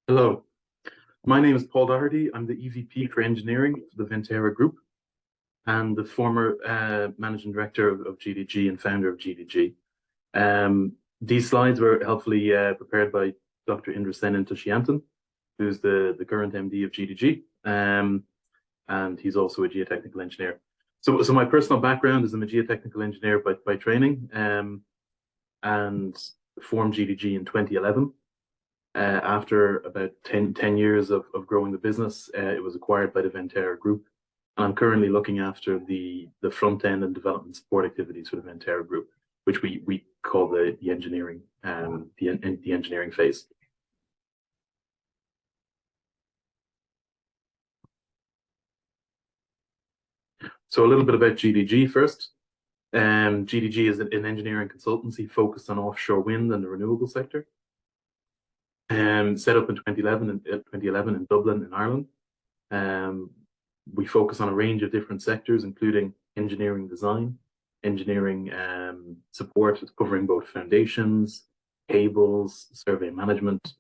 Hello, my name is Paul Doherty. I'm the EVP for Engineering for the Ventera Group and the former Managing Director of GDG and founder of GDG. These slides were helpfully prepared by Dr. Indrasen Tushiantan, who's the current MD of GDG, and he's also a geotechnical engineer. So my personal background is I'm a geotechnical engineer by training, and formed GDG in 2011. After about 10 years of growing the business, it was acquired by the Ventera Group. And I'm currently looking after the front end and development support activities for the Ventera Group, which we call the engineering the engineering phase. So a little bit about GDG first. GDG is an engineering consultancy focused on offshore wind and the renewable sector. Set up in 2011 in Dublin, in Ireland. We focus on a range of different sectors, including engineering design, engineering support, covering both foundations, cables, survey management,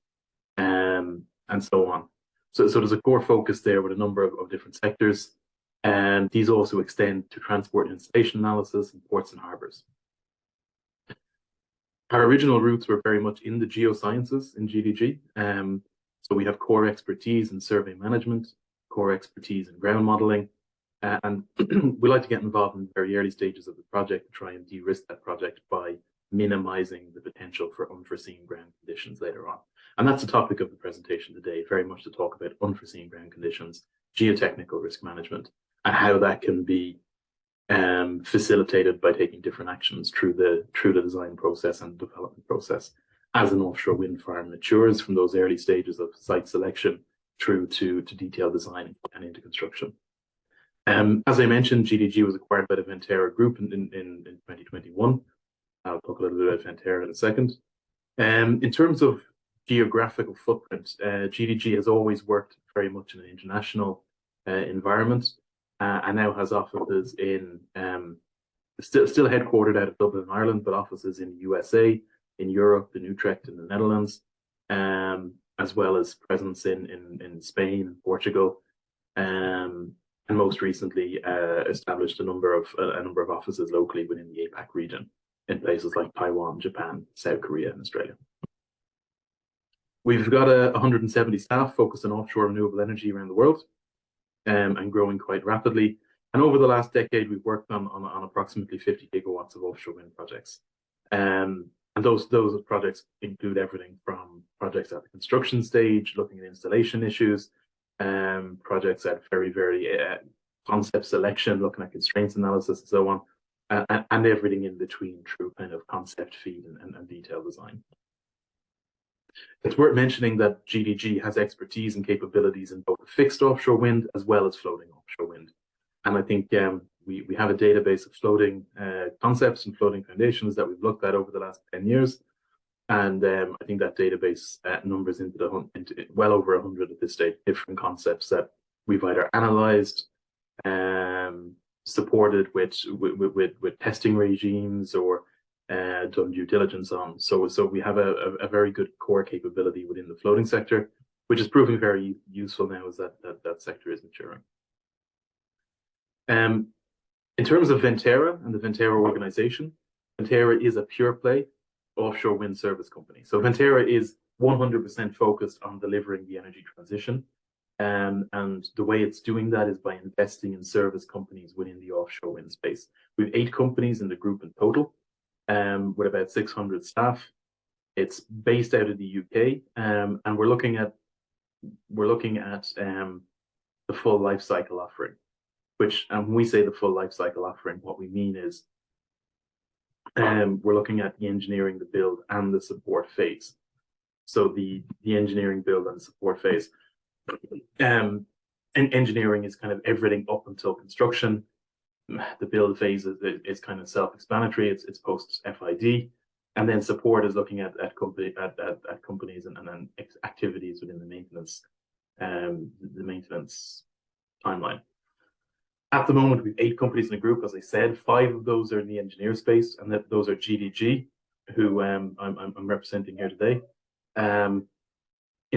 and so on. So there's a core focus there with a number of different sectors. And these also extend to transport and installation analysis in ports and harbors. Our original roots were very much in the geosciences in GDG. So we have core expertise in survey management, core expertise in ground modeling, and we like to get involved in the very early stages of the project to try and de-risk that project by minimizing the potential for unforeseen ground conditions later on. And that's the topic of the presentation today, very much to talk about unforeseen ground conditions, geotechnical risk management, and how that can be facilitated by taking different actions through the design process and development process as an offshore wind farm matures from those early stages of site selection through to detailed design and into construction. As I mentioned, GDG was acquired by the Ventera Group in 2021. I'll talk a little bit about Ventera in a second. In terms of geographical footprint, GDG has always worked very much in an international environment. And now has offices in still headquartered out of Dublin, Ireland, but offices in the USA, in Europe, in Utrecht, in the Netherlands, as well as presence in Spain and Portugal, and most recently established a number of offices locally within the APAC region in places like Taiwan, Japan, South Korea, and Australia. We've got 170 staff focused on offshore renewable energy around the world. And growing quite rapidly. And over the last decade, we've worked on approximately 50 gigawatts of offshore wind projects. And those projects include everything from projects at the construction stage, looking at installation issues, projects at very concept selection, looking at constraints analysis and so on, and everything in between through kind of concept feed and detailed design. It's worth mentioning that GDG has expertise and capabilities in both fixed offshore wind as well as floating offshore wind. And I think we have a database of floating concepts and floating foundations that we've looked at over the last 10 years. And I think that database numbers into well over 100 at this stage, different concepts that we've either analyzed, supported with testing regimes, or done due diligence on. So we have a very good core capability within the floating sector, which is proving very useful now as that sector is maturing. In terms of Ventera and the Ventera organization, Ventera is a pure play offshore wind service company. So Ventera is 100% focused on delivering the energy transition. And the way it's doing that is by investing in service companies within the offshore wind space. We have 8 companies in the group in total, with about 600 staff. It's based out of the UK, and we're looking at the full life cycle offering. And when we say the full life cycle offering, what we mean is we're looking at the engineering, the build, and the support phase. So the engineering, build, and support phase. And engineering is kind of everything up until construction. The build phase is kind of self-explanatory. It's post FID, and then support is looking at companies and then activities within the maintenance timeline. At the moment, we have 8 companies in the group. As I said, 5 of those are in the engineer space, and those are GDG, who I'm representing here today.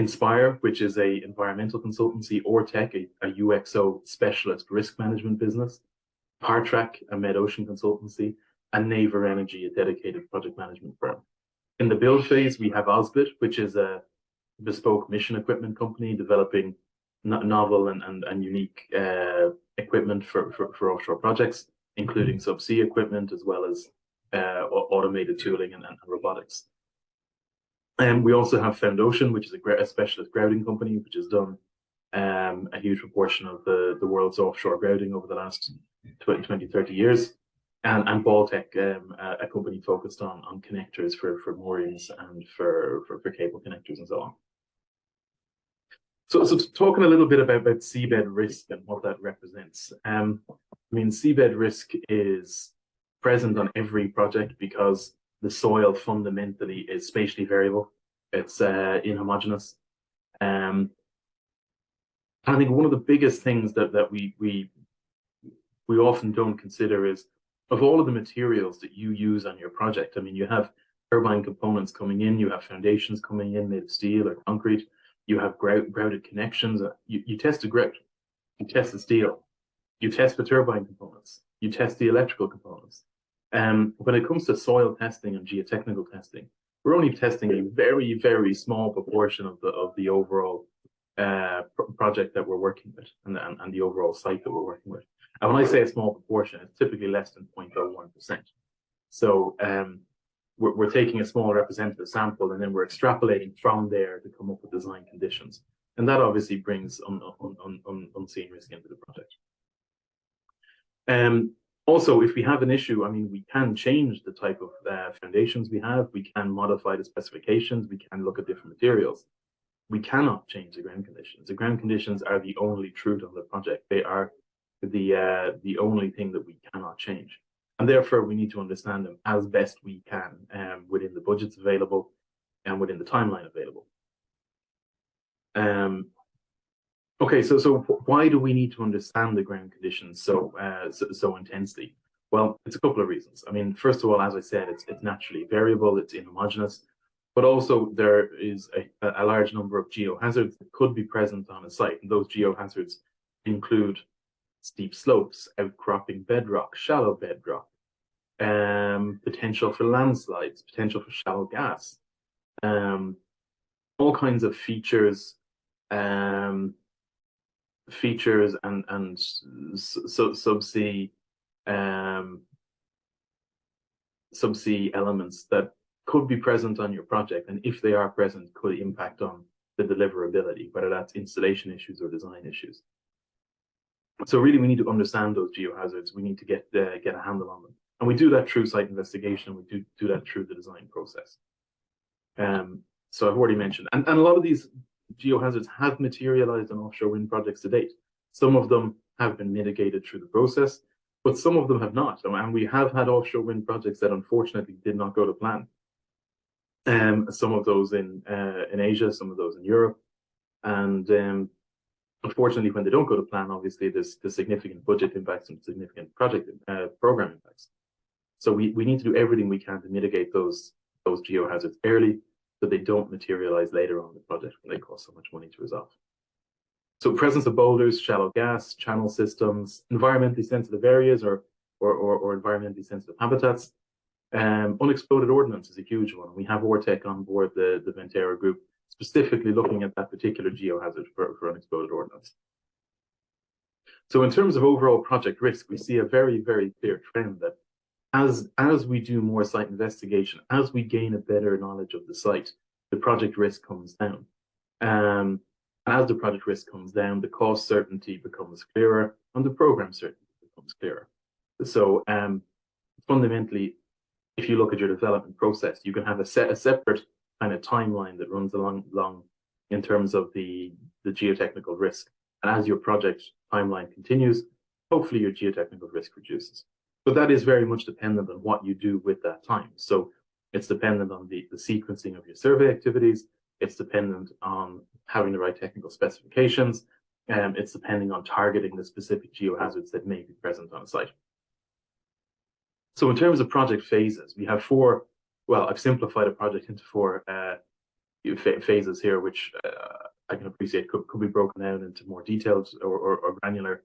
Inspire, which is a environmental consultancy, or Tech, a UXO specialist risk management business, Partrack, a Med-Ocean consultancy, and Naver Energy, a dedicated project management firm. In the build phase, we have Osbit, which is a bespoke mission equipment company developing novel and unique equipment for offshore projects, including subsea equipment as well as automated tooling and robotics. And we also have Foundocean, which is a specialist grouting company, which has done a huge proportion of the world's offshore grouting over the last 20, 30 years. And Baltec, a company focused on connectors for moorings and for cable connectors and so on. So talking a little bit about seabed risk and what that represents. I mean, seabed risk is present on every project because the soil fundamentally is spatially variable. It's inhomogeneous. I think one of the biggest things that we often don't consider is, of all of the materials that you use on your project, I mean, you have turbine components coming in, you have foundations coming in made of steel or concrete, you have grouted connections. You test the grout, you test the steel, you test the turbine components, you test the electrical components. When it comes to soil testing and geotechnical testing, we're only testing a very, very small proportion of the overall project that we're working with and the overall site that we're working with. And when I say a small proportion, it's typically less than 0.01%. So we're taking a small representative sample and then we're extrapolating from there to come up with design conditions. And that obviously brings unseen risk into the project. Also, if we have an issue, I mean, we can change the type of foundations we have. We can modify the specifications. We can look at different materials. We cannot change the ground conditions. The ground conditions are the only truth on the project. They are the only thing that we cannot change. And therefore, we need to understand them as best we can within the budgets available and within the timeline available. Okay, so why do we need to understand the ground conditions so intensely? Well, it's a couple of reasons. I mean, first of all, as I said, it's naturally variable, it's inhomogeneous, but also there is a large number of geohazards that could be present on a site. And those geohazards include steep slopes, outcropping bedrock, shallow bedrock, potential for landslides, potential for shallow gas, all kinds of features and subsea elements that could be present on your project, and if they are present, could impact on the deliverability, whether that's installation issues or design issues. So really, we need to understand those geohazards. We need to get a handle on them, and we do that through site investigation. We do that through the design process. So I've already mentioned, and a lot of these geohazards have materialized on offshore wind projects to date. Some of them have been mitigated through the process, but some of them have not. And we have had offshore wind projects that unfortunately did not go to plan. Some of those in Asia, some of those in Europe, and unfortunately, when they don't go to plan, obviously there's significant budget impacts and significant project program impacts. So we need to do everything we can to mitigate those geohazards early, so they don't materialize later on in the project when they cost so much money to resolve. So presence of boulders, shallow gas, channel systems, environmentally sensitive areas or environmentally sensitive habitats. Unexploded ordnance is a huge one. We have Ortec on board the Ventera group, specifically looking at that particular geohazard for unexploded ordnance. So in terms of overall project risk, we see a very, very clear trend that as we do more site investigation, as we gain a better knowledge of the site, the project risk comes down. As the project risk comes down, the cost certainty becomes clearer and the program certainty becomes clearer. So fundamentally, if you look at your development process, you can have a separate kind of timeline that runs along in terms of the geotechnical risk. And as your project timeline continues, hopefully your geotechnical risk reduces. But that is very much dependent on what you do with that time. So it's dependent on the sequencing of your survey activities. It's dependent on having the right technical specifications. It's depending on targeting the specific geohazards that may be present on a site. So in terms of project phases, we have four. Well, I've simplified a project into four phases here, which I can appreciate could be broken down into more detailed or granular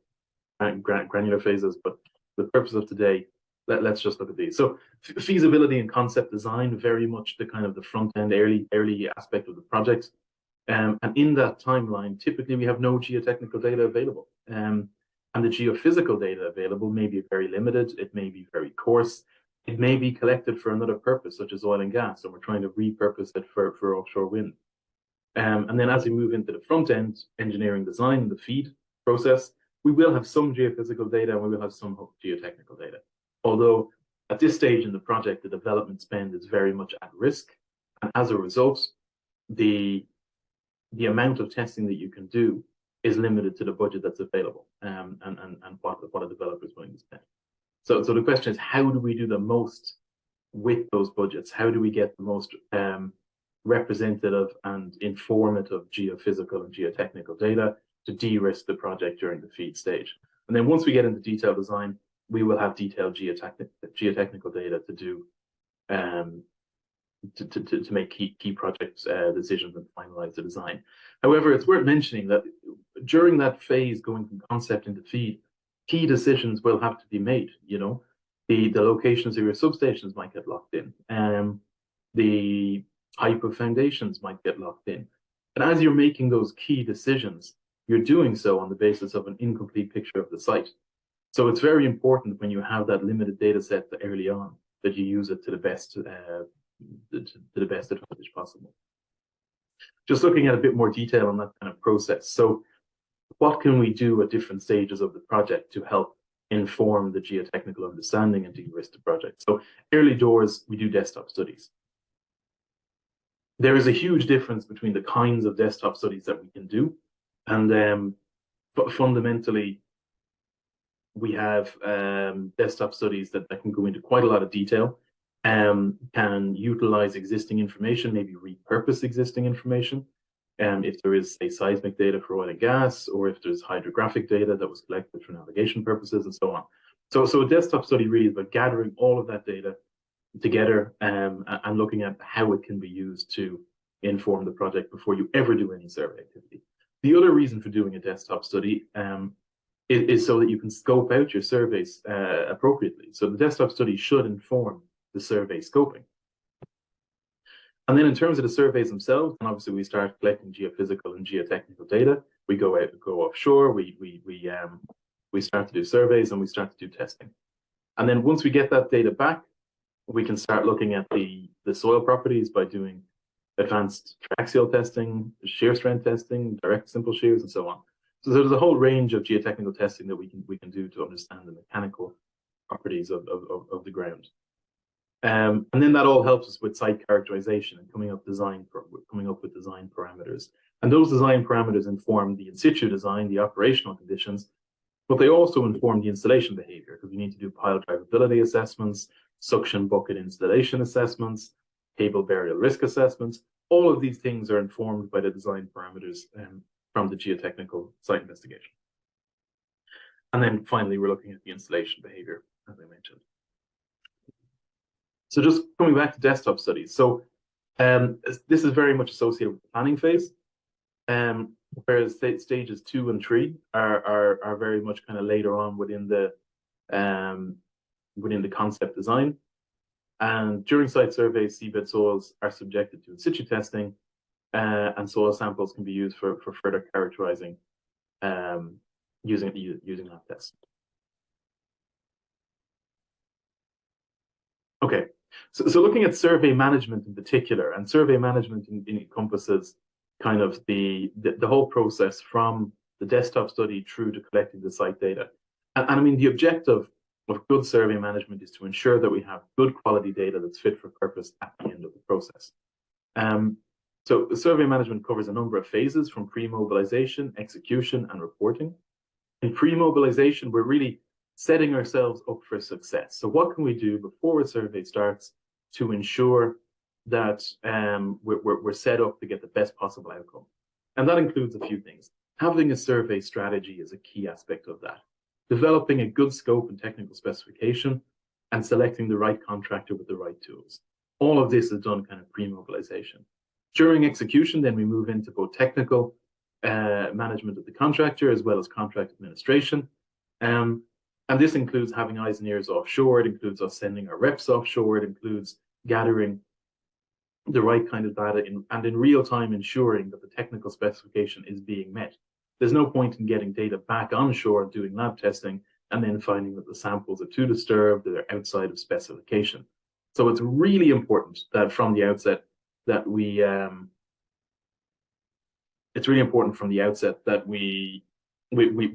phases. But for the purpose of today, let's just look at these. So feasibility and concept design, very much the kind of the front end, early aspect of the project. And in that timeline, typically we have no geotechnical data available. And the geophysical data available may be very limited. It may be very coarse. It may be collected for another purpose, such as oil and gas, and we're trying to repurpose it for offshore wind. And then as we move into the front end, engineering design, the FEED process, we will have some geophysical data and we will have some geotechnical data. Although at this stage in the project, the development spend is very much at risk. And as a result, the amount of testing that you can do is limited to the budget that's available and what a developer is willing to spend. So the question is, how do we do the most with those budgets? How do we get the most representative and informative geophysical and geotechnical data to de-risk the project during the FEED stage? And then once we get into detailed design, we will have detailed geotechnical data to do to make key project decisions and finalize the design. However, it's worth mentioning that during that phase, going from concept into FEED, key decisions will have to be made. You know, the locations of your substations might get locked in, the type of foundations might get locked in. And as you're making those key decisions, you're doing so on the basis of an incomplete picture of the site. So it's very important when you have that limited data set early on that you use it to the best advantage possible. Just looking at a bit more detail on that kind of process. So what can we do at different stages of the project to help inform the geotechnical understanding and de-risk the project? So early doors, we do desktop studies. There is a huge difference between the kinds of desktop studies that we can do. And fundamentally, we have desktop studies that can go into quite a lot of detail, can utilize existing information, maybe repurpose existing information. If there is, say, seismic data for oil and gas, or if there's hydrographic data that was collected for navigation purposes and so on. So a desktop study really is about gathering all of that data together and looking at how it can be used to inform the project before you ever do any survey activity. The other reason for doing a desktop study is so that you can scope out your surveys appropriately. So the desktop study should inform the survey scoping. And then in terms of the surveys themselves, and obviously we start collecting geophysical and geotechnical data. We go offshore, we start to do surveys and we start to do testing. And then once we get that data back, we can start looking at the soil properties by doing advanced triaxial testing, shear strength testing, direct simple shears, and so on. So there's a whole range of geotechnical testing that we can do to understand the mechanical properties of the ground. And then that all helps us with site characterization and coming up with design parameters. And those design parameters inform the in situ design, the operational conditions, but they also inform the installation behavior, because we need to do pile drivability assessments, suction bucket installation assessments, cable burial risk assessments. All of these things are informed by the design parameters from the geotechnical site investigation. And then finally, we're looking at the installation behavior, as I mentioned. So just coming back to desktop studies. So this is very much associated with the planning phase, whereas stages 2 and 3 are very much kind of later on within the concept design. And during site surveys, seabed soils are subjected to in situ testing, and soil samples can be used for further characterizing using lab tests. Okay, so looking at survey management in particular, and survey management encompasses kind of the whole process from the desktop study through to collecting the site data. And I mean, the objective of good survey management is to ensure that we have good quality data that's fit for purpose at the end of the process. So the survey management covers a number of phases, from pre-mobilization, execution, and reporting. In pre-mobilization, we're really setting ourselves up for success. So what can we do before a survey starts to ensure that we're set up to get the best possible outcome? And that includes a few things. Having a survey strategy is a key aspect of that. Developing a good scope and technical specification, and selecting the right contractor with the right tools. All of this is done kind of pre-mobilization. During execution, then we move into both technical management of the contractor as well as contract administration. And this includes having eyes and ears offshore. It includes us sending our reps offshore. It includes gathering the right kind of data and in real time ensuring that the technical specification is being met. There's no point in getting data back onshore doing lab testing and then finding that the samples are too disturbed, that they're outside of specification. So it's really important that from the outset that we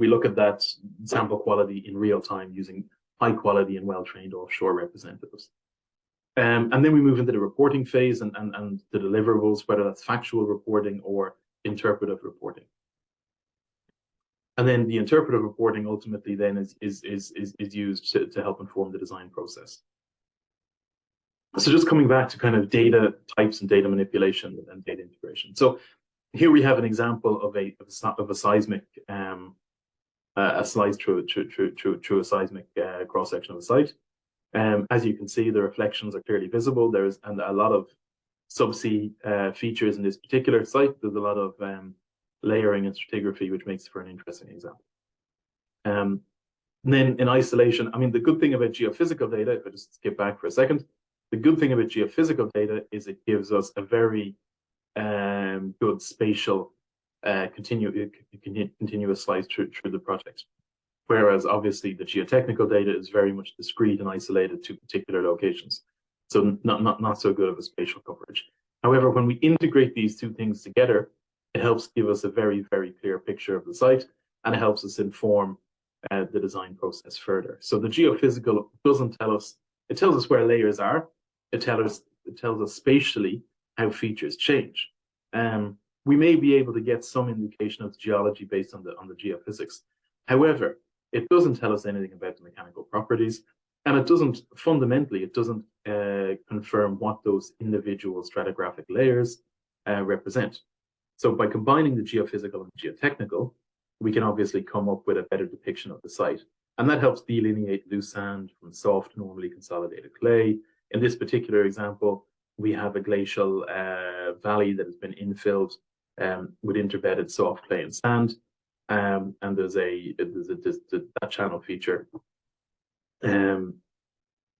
look at that sample quality in real time using high quality and well-trained offshore representatives. And then we move into the reporting phase and the deliverables, whether that's factual reporting or interpretive reporting. And then the interpretive reporting ultimately then is used to help inform the design process. So just coming back to kind of data types and data manipulation and data integration. So here we have an example of a seismic a slice through a seismic cross section of a site. As you can see, the reflections are clearly visible. There's a lot of subsea features in this particular site. There's a lot of layering and stratigraphy, which makes for an interesting example. And then in isolation, I mean, the good thing about geophysical data, if I just skip back for a second, the good thing about geophysical data is it gives us a very good spatial continuous slice through the project. Whereas obviously the geotechnical data is very much discrete and isolated to particular locations. So not so good of a spatial coverage. However, when we integrate these two things together, it helps give us a very, very clear picture of the site, and it helps us inform the design process further. So the geophysical doesn't tell us, it tells us where layers are. It tells us spatially how features change. We may be able to get some indication of the geology based on the geophysics. However, it doesn't tell us anything about the mechanical properties, and it doesn't confirm what those individual stratigraphic layers represent. So by combining the geophysical and geotechnical, we can obviously come up with a better depiction of the site. And that helps delineate loose sand from soft, normally consolidated clay. In this particular example, we have a glacial valley that has been infilled with interbedded soft clay and sand. And there's that channel feature.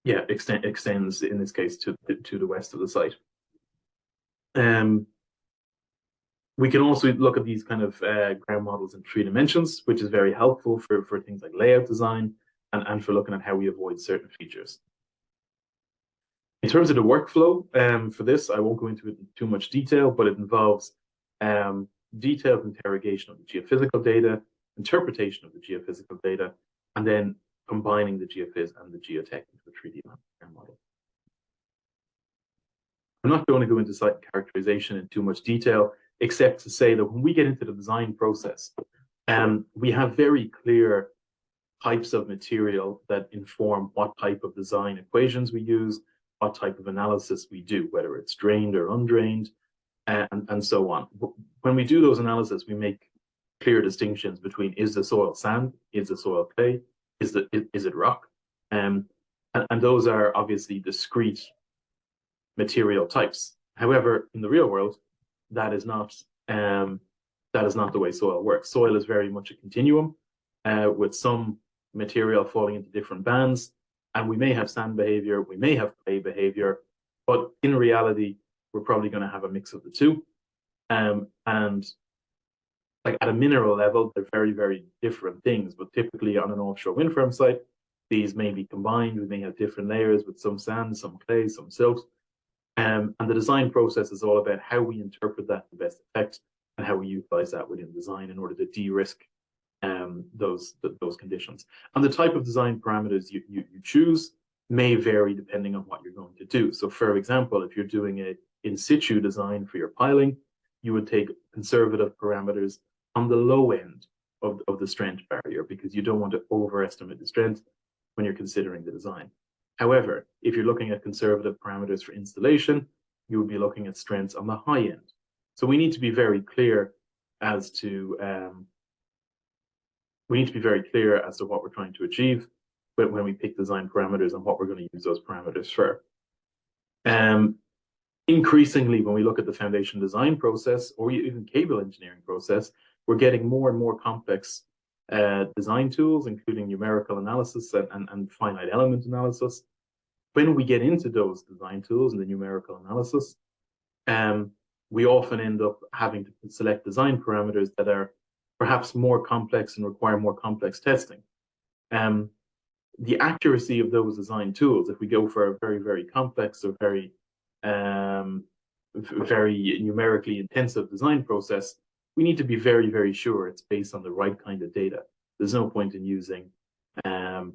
Extends in this case to the west of the site. We can also look at these kind of ground models in 3 dimensions, which is very helpful for things like layout design and for looking at how we avoid certain features. In terms of the workflow for this, I won't go into it in too much detail, but it involves detailed interrogation of the geophysical data, interpretation of the geophysical data, and then combining the geophys and the geotech into a 3D model. I'm not going to go into site characterization in too much detail, except to say that when we get into the design process, we have very clear types of material that inform what type of design equations we use, what type of analysis we do, whether it's drained or undrained, and so on. When we do those analyses, we make clear distinctions between, is the soil sand, is the soil clay, is it rock, and those are obviously discrete material types. However, in the real world, that is not the way soil works. Soil is very much a continuum with some material falling into different bands, and we may have sand behavior, we may have clay behavior, but in reality, we're probably going to have a mix of the two. And like at a mineral level, they're very, very different things, but typically on an offshore wind farm site, these may be combined. We may have different layers with some sand, some clay, some silt. And the design process is all about how we interpret that to best effect and how we utilize that within design in order to de-risk those conditions. And the type of design parameters you choose may vary depending on what you're going to do. So for example, if you're doing a in situ design for your piling, you would take conservative parameters on the low end of the strength barrier because you don't want to overestimate the strength when you're considering the design. However, if you're looking at conservative parameters for installation, you would be looking at strengths on the high end. So we need to be very clear as to what we're trying to achieve when we pick design parameters and what we're going to use those parameters for. Increasingly, when we look at the foundation design process or even cable engineering process, we're getting more and more complex design tools, including numerical analysis and finite element analysis. When we get into those design tools and the numerical analysis, we often end up having to select design parameters that are perhaps more complex and require more complex testing. The accuracy of those design tools, if we go for a very, very complex or very numerically intensive design process, we need to be very, very sure it's based on the right kind of data. There's no point in using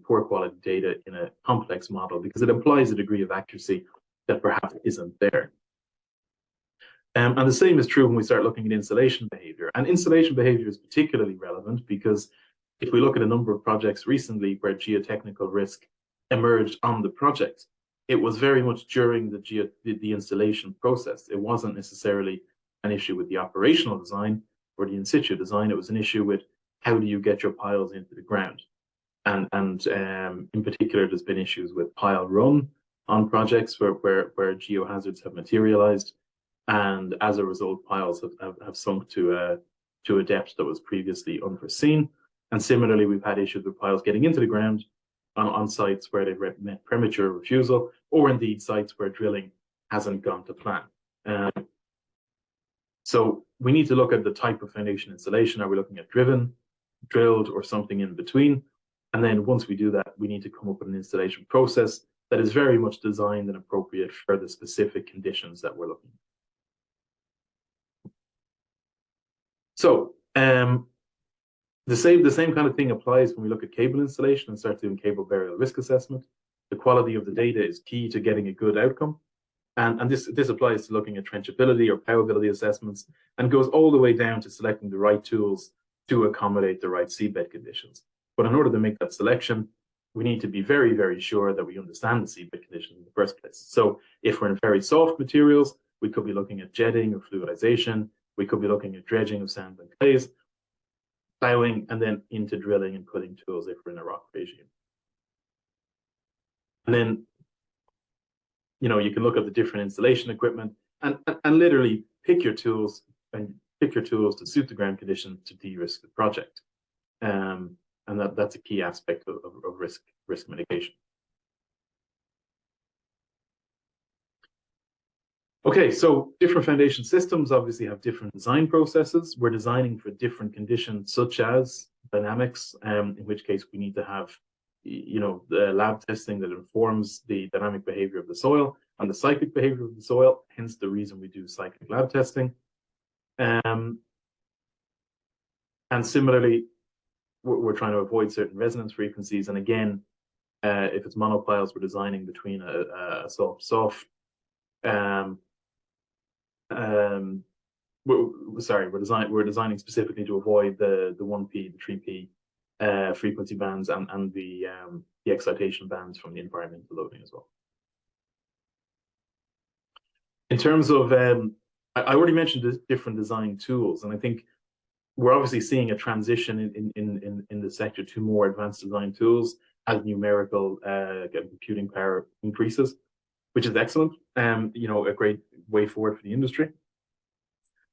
poor quality data in a complex model because it implies a degree of accuracy that perhaps isn't there. And the same is true when we start looking at installation behavior. And installation behavior is particularly relevant because if we look at a number of projects recently where geotechnical risk emerged on the project, it was very much during the installation process. It wasn't necessarily an issue with the operational design or the in situ design. It was an issue with how do you get your piles into the ground. And in particular, there's been issues with pile run on projects where geohazards have materialized. And as a result, piles have sunk to a depth that was previously unforeseen. And similarly, we've had issues with piles getting into the ground on sites where they've met premature refusal, or indeed sites where drilling hasn't gone to plan. So we need to look at the type of foundation installation. Are we looking at driven, drilled, or something in between? And then once we do that, we need to come up with an installation process that is very much designed and appropriate for the specific conditions that we're looking at. So the same kind of thing applies when we look at cable installation and start doing cable burial risk assessment. The quality of the data is key to getting a good outcome. And this applies to looking at trenchability or plowability assessments and goes all the way down to selecting the right tools to accommodate the right seabed conditions. But in order to make that selection, we need to be very, very sure that we understand the seabed conditions in the first place. So if we're in very soft materials, we could be looking at jetting or fluidization. We could be looking at dredging of sand and clays, plowing, and then into drilling and putting tools if we're in a rock regime. And then, you know, you can look at the different installation equipment and literally pick your tools to suit the ground conditions to de-risk the project. And that's a key aspect of risk mitigation. Okay, so different foundation systems obviously have different design processes. We're designing for different conditions, such as dynamics, in which case we need to have, you know, the lab testing that informs the dynamic behavior of the soil and the cyclic behavior of the soil, hence the reason we do cyclic lab testing. And similarly, we're trying to avoid certain resonance frequencies. And again, if it's monopiles, we're designing between a soft. We're designing specifically to avoid the 1P, the 3P frequency bands and the excitation bands from the environmental loading as well. In terms of, I already mentioned the different design tools, and I think we're obviously seeing a transition in the sector to more advanced design tools as numerical computing power increases, which is excellent. You know, a great way forward for the industry.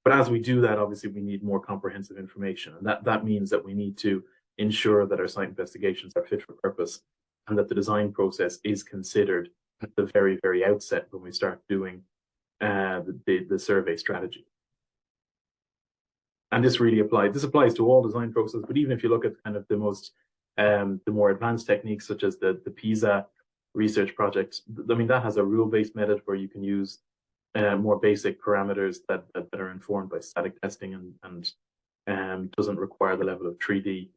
But as we do that, obviously we need more comprehensive information, and that means that we need to ensure that our site investigations are fit for purpose and that the design process is considered at the very, very outset when we start doing the survey strategy. And this really applies. This applies to all design processes, but even if you look at kind of the more advanced techniques, such as the PISA research project, I mean, that has a rule-based method where you can use more basic parameters that are informed by static testing and doesn't require the level of 3D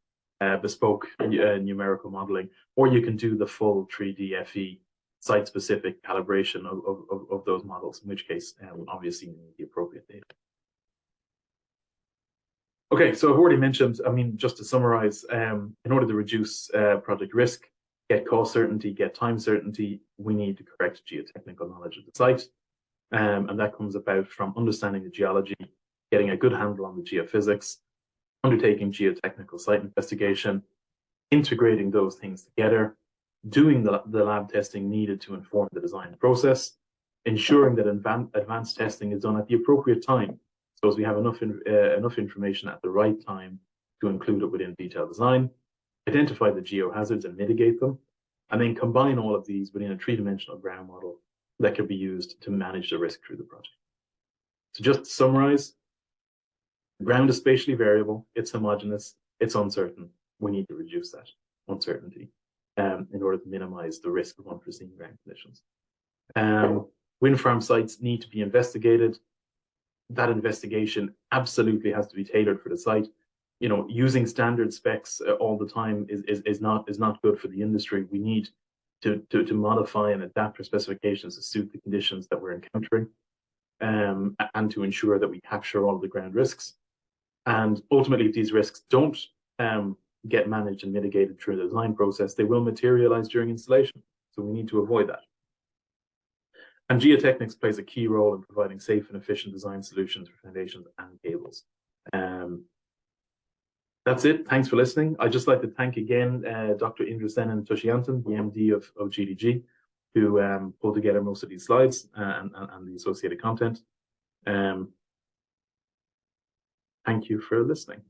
bespoke numerical modeling, or you can do the full 3D FE site-specific calibration of those models, in which case obviously you need the appropriate data. Okay, so I've already mentioned, I mean, just to summarize, in order to reduce project risk, get cost certainty, get time certainty, we need the correct geotechnical knowledge of the site. And that comes about from understanding the geology, getting a good handle on the geophysics, undertaking geotechnical site investigation, integrating those things together, doing the lab testing needed to inform the design process, ensuring that advanced testing is done at the appropriate time, so as we have enough information at the right time to include it within detailed design, identify the geohazards and mitigate them, and then combine all of these within a three-dimensional ground model that can be used to manage the risk through the project. So just to summarize, the ground is spatially variable, it's homogeneous, it's uncertain. We need to reduce that uncertainty in order to minimize the risk of unforeseen ground conditions. Wind farm sites need to be investigated. That investigation absolutely has to be tailored for the site. You know, using standard specs all the time is not good for the industry. We need to modify and adapt our specifications to suit the conditions that we're encountering, and to ensure that we capture all the ground risks. And ultimately, if these risks don't get managed and mitigated through the design process, they will materialize during installation. So we need to avoid that. And geotechnics plays a key role in providing safe and efficient design solutions for foundations and cables. That's it. Thanks for listening. I'd just like to thank again Dr. Indrasenan Tushiantan, the MD of GDG, who pulled together most of these slides and the associated content. Thank you for listening.